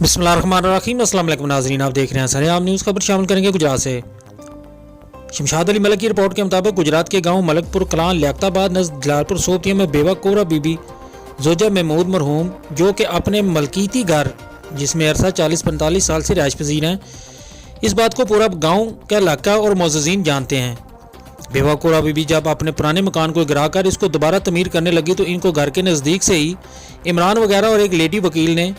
बिस्मिल्लाहिर्रहमानिर्रहीम। अस्सलाम वालेकुम नाज़रीन, आप देख रहे हैं सरेआम न्यूज़। खबर शामिल करेंगे गुजरात से। शमशाद अली मलिक की रिपोर्ट के मुताबिक गुजरात के गांव मलकपुर कलां लियाकताबाद नज़द जलालपुर सोतिया में बेवा कोबरा बीबी जोजा महमूद मरहूम, जो कि अपने मलकीती घर जिसमें अरसा 40-45 साल से रिहाइश पजीर हैं, इस बात को पूरा गाँव का इलाका और मोअज़्ज़िज़ीन जानते हैं। बेवा कोबरा बीबी जब अपने पुराने मकान को गिरा कर इसको दोबारा तमीर करने लगी तो इनको घर के नज़दीक से ही इमरान वगैरह और एक लेडी वकील ने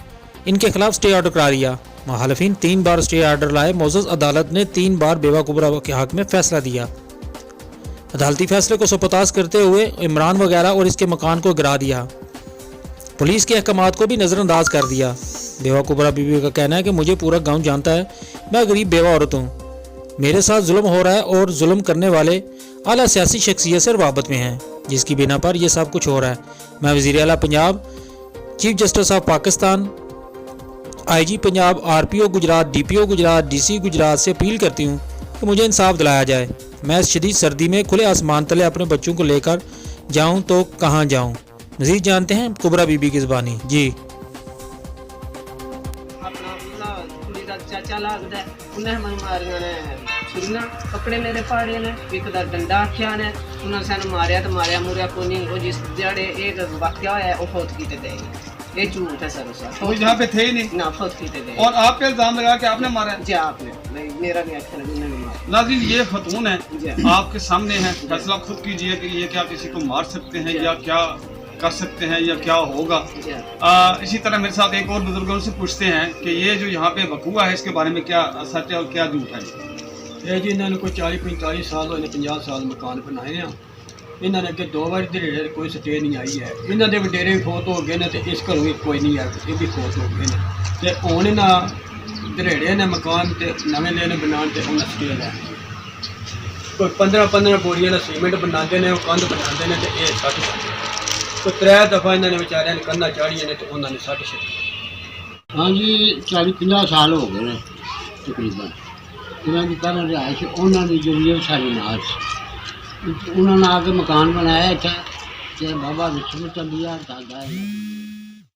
इनके खिलाफ स्टे ऑर्डर करा दिया। मुखालिफिन 3 बार स्टे ऑर्डर लाए। मोअज़्ज़ज़ अदालत ने 3 बार बेवा कोबरा के हक में फैसला दिया। अदालती फैसले को सपुताज करते हुए इमरान वगैरह और इसके मकान को गिरा दिया। पुलिस के अहकामात को भी नज़रअंदाज कर दिया। बेवा कोबरा बीबी का कहना है कि मुझे पूरा गाँव जानता है, मैं गरीब बेवा औरत हूँ, मेरे साथ जुल्म हो रहा है और जुल्म करने वाले आला सियासी शख्सियत से रवाबत में हैं, जिसकी बिना पर यह सब कुछ हो रहा है। मैं वज़ीर आला Punjab, chief justice of Pakistan, IG Punjab, RPO Gujarat, DPO Gujarat, DC Gujarat से अपील करती हूँ कि मुझे इंसाफ दिलाया जाए। मैं इस शदीद सर्दी में खुले आसमान तले अपने बच्चों को लेकर जाऊँ तो कहाँ जाऊँ। मज़ीद जानते हैं कोबरा बीबी की ज़बानी। जी चाचा लगता है उन्हें मैं मारिया ने छुरियां कपड़े मेरे फाड़े ने एक दा डंडा आख्या ने उन्हें सन मारिया तो मारिया मुरिया को नहीं। वो जिस जड़े एक वाकया है वो फौत की थे, ये झूठ है सर। तो यहाँ पे थे ही नहीं ना, फौत की थे। और आप पे इल्जाम लगा कि आपने मारा जी? आपने नहीं, मेरा नहीं अच्छा लगा, उन्होंने मारा। नाज़रीन, ये खतून है आपके सामने है, फैसला खुद कीजिए कि ये क्या किसी को मार सकते हैं या क्या कर सकते हैं या क्या होगा। इसी तरह मेरे साथ एक और बुजुर्गों से पूछते हैं कि ये जो यहाँ पे वकूआ है इसके बारे में क्या सच है और क्या झूठ है। ये जी इन्होंने कोई 40-45 साल होने, 50 साल मकान बनाए हैं। इन्होंने अगे 2 बार धड़ेरे कोई स्टे नहीं आई है। इन्हों के वडेरे भी फौत हो गए ने तो इस घरों भी कोई नहीं है, ये भी फौत हो गए ने। तो हुण इन्होंने धड़ेरे ने मकान ते नवे लेने बनाने ते उन्हें स्टे लैना। कोई 15-15 बोरियां का सीमेंट बनाते हैं, कंध बनाते हैं तो ये 60 कोई 3 दफ़ा इन्होंने बेचारे कंधा चाढ़िया ने तो उन्होंने 60 छड्डी। हाँ जी, 40-50 साल हो गए हैं तकरीबन। इन्होंने पहले रिहाइश उन्होंने जी सारी नाश उन्होंने आके मकान बनाया इतना बाबा विश्व चलिया दादा है।